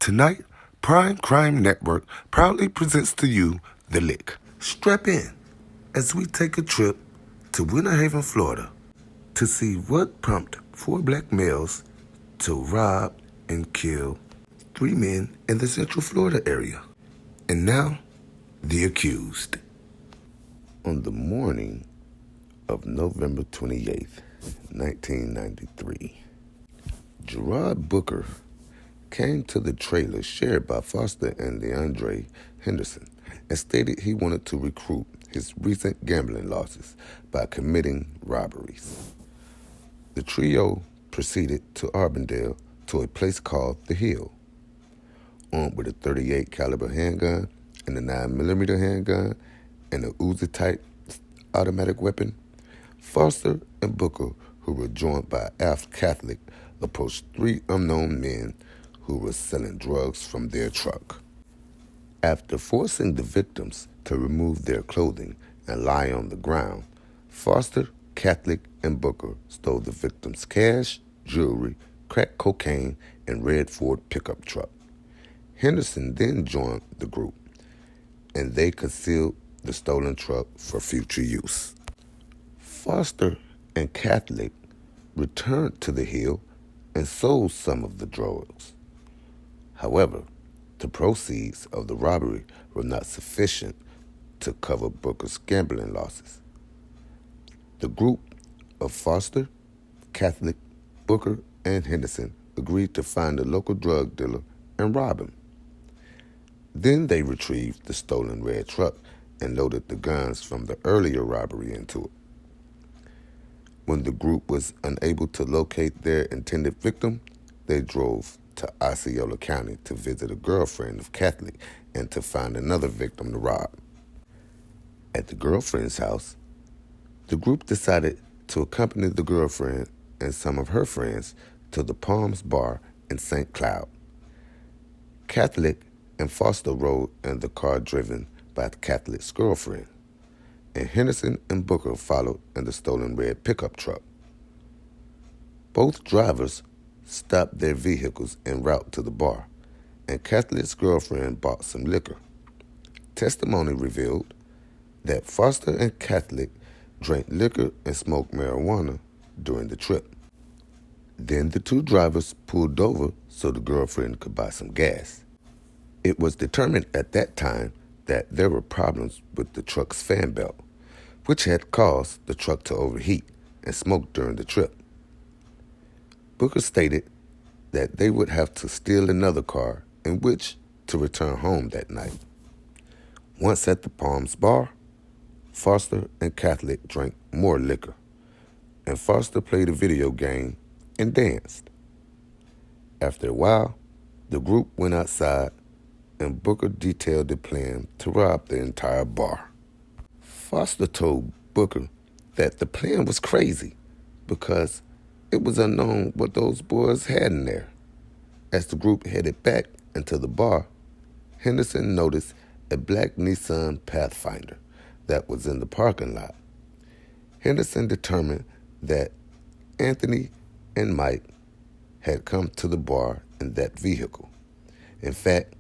Tonight, Prime Crime Network proudly presents to you The Lick. Strap in as we take a trip to Winter Haven, Florida to see what prompted four black males to rob and kill three men in the Central Florida area. And now, the accused. On the morning of November 28th, 1993, Gerard Booker came to the trailer shared by Foster and Leandre Henderson and stated he wanted to recruit his recent gambling losses by committing robberies. The trio proceeded to Arbondale to a place called The Hill. Armed with a .38 caliber handgun and a 9mm handgun and a Uzi-type automatic weapon, Foster and Booker, who were joined by Alf Catholic, approached three unknown men who were selling drugs from their truck. After forcing the victims to remove their clothing and lie on the ground, Foster, Catholic, and Booker stole the victims' cash, jewelry, crack cocaine, and red Ford pickup truck. Henderson then joined the group, and they concealed the stolen truck for future use. Foster and Catholic returned to the Hill and sold some of the drugs. However, the proceeds of the robbery were not sufficient to cover Booker's gambling losses. The group of Foster, Catholic, Booker, and Henderson agreed to find a local drug dealer and rob him. Then they retrieved the stolen red truck and loaded the guns from the earlier robbery into it. When the group was unable to locate their intended victim, they drove to Osceola County to visit a girlfriend of Catholic and to find another victim to rob. At the girlfriend's house, the group decided to accompany the girlfriend and some of her friends to the Palms Bar in St. Cloud. Catholic and Foster rode in the car driven by Catholic's girlfriend, and Henderson and Booker followed in the stolen red pickup truck. Both drivers stopped their vehicles en route to the bar, and Catholic's girlfriend bought some liquor. Testimony revealed that Foster and Catholic drank liquor and smoked marijuana during the trip. Then the two drivers pulled over so the girlfriend could buy some gas. It was determined at that time that there were problems with the truck's fan belt, which had caused the truck to overheat and smoke during the trip. Booker stated that they would have to steal another car in which to return home that night. Once at the Palms Bar, Foster and Catholic drank more liquor, and Foster played a video game and danced. After a while, the group went outside and Booker detailed the plan to rob the entire bar. Foster told Booker that the plan was crazy because it was unknown what those boys had in there. As the group headed back into the bar, Henderson noticed a black Nissan Pathfinder that was in the parking lot. Henderson determined that Anthony and Mike had come to the bar in that vehicle. In fact,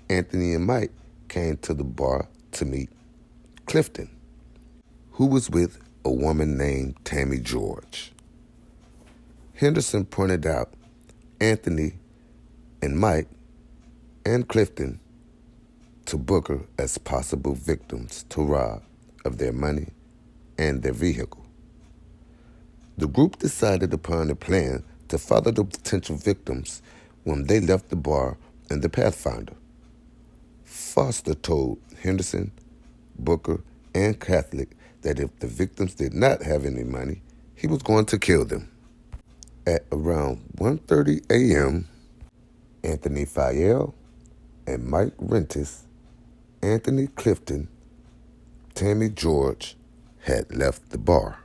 Anthony and Mike came to the bar to meet Clifton, who was with a woman named Tammy George. Henderson pointed out Anthony and Mike and Clifton to Booker as possible victims to rob of their money and their vehicle. The group decided upon a plan to follow the potential victims when they left the bar in the Pathfinder. Foster told Henderson, Booker, and Catholic that if the victims did not have any money, he was going to kill them. At around 1:30 a.m., Anthony Fayelle and Mike Rentis, Anthony Clifton, Tammy George had left the bar.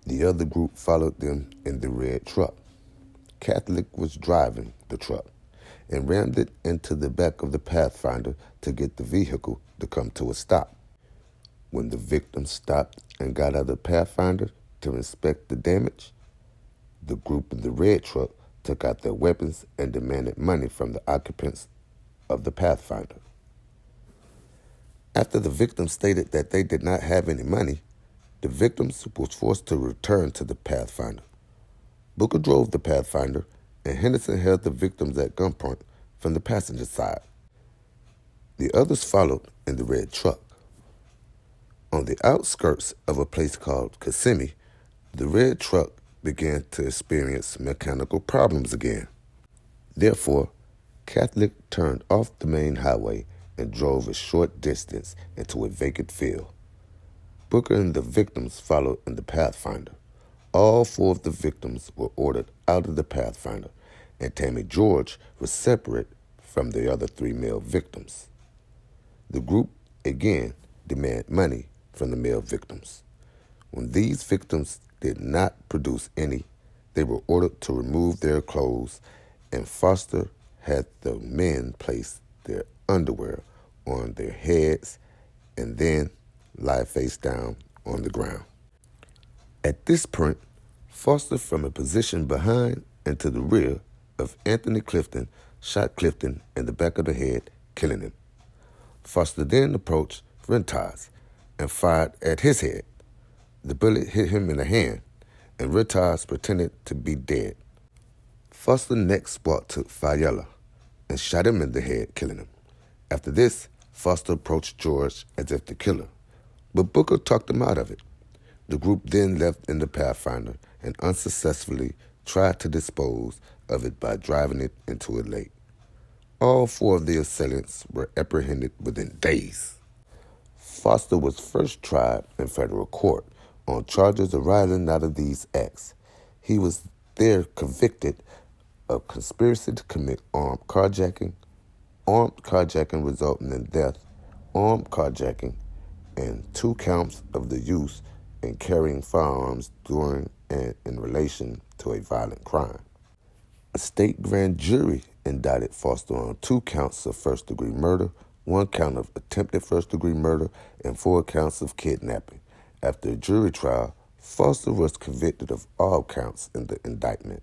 The other group followed them in the red truck. Catholic was driving the truck and rammed it into the back of the Pathfinder to get the vehicle to come to a stop. When the victims stopped and got out of the Pathfinder to inspect the damage, the group in the red truck took out their weapons, and demanded money from the occupants of the Pathfinder. After the victims stated that they did not have any money, the victims were forced to return to the Pathfinder. Booker drove the Pathfinder, and Henderson held the victims at gunpoint from the passenger side. The others followed in the red truck. On the outskirts of a place called Kissimmee, the red truck began to experience mechanical problems again. Therefore, Catholic turned off the main highway and drove a short distance into a vacant field. Booker and the victims followed in the Pathfinder. All four of the victims were ordered out of the Pathfinder, and Tammy George was separate from the other three male victims. The group again demanded money from the male victims. When these victims did not produce any, they were ordered to remove their clothes, and Foster had the men place their underwear on their heads and then lie face down on the ground. At this point, Foster, from a position behind and to the rear of Anthony Clifton, shot Clifton in the back of the head, killing him. Foster then approached Rentaz and fired at his head. The bullet hit him in the hand, and Rentaz pretended to be dead. Foster next walked to Fayella and shot him in the head, killing him. After this, Foster approached George as if to kill her, but Booker talked him out of it. The group then left in the Pathfinder and unsuccessfully tried to dispose of it by driving it into a lake. All four of the assailants were apprehended within days. Foster was first tried in federal court on charges arising out of these acts. He was there convicted of conspiracy to commit armed carjacking resulting in death, armed carjacking, and 2 counts of the use and carrying firearms during and in relation to a violent crime. A state grand jury indicted Foster on 2 counts of first-degree murder, 1 count of attempted first-degree murder, and 4 counts of kidnapping. After a jury trial, Foster was convicted of all counts in the indictment.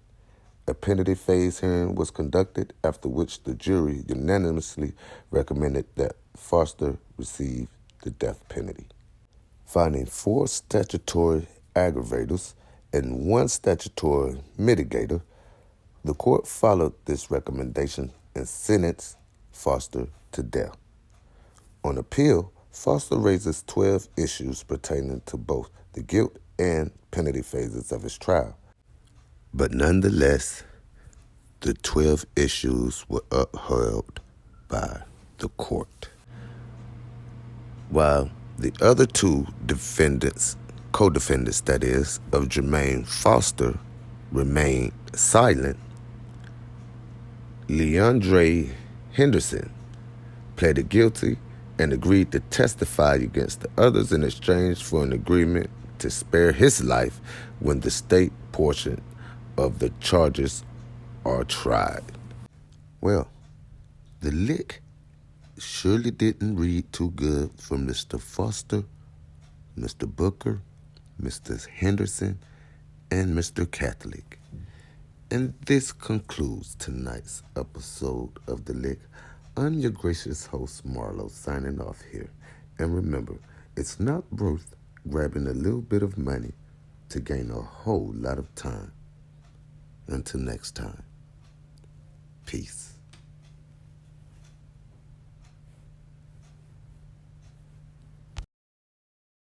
A penalty phase hearing was conducted, after which the jury unanimously recommended that Foster receive the death penalty. Finding 4 statutory aggravators and 1 statutory mitigator, the court followed this recommendation and sentenced Foster to death. On appeal, Foster raises 12 issues pertaining to both the guilt and penalty phases of his trial. But nonetheless, the 12 issues were upheld by the court. While the other 2 co-defendants, that is, of Jermaine Foster, remained silent, Leandre Henderson pleaded guilty and agreed to testify against the others in exchange for an agreement to spare his life when the state portion of the charges are tried. Well, the lick surely didn't read too good for Mr. Foster, Mr. Booker, Mr. Henderson, and Mr. Catholic. And this concludes tonight's episode of The Lick. I'm your gracious host, Marlo, signing off here. And remember, it's not worth grabbing a little bit of money to gain a whole lot of time. Until next time, peace.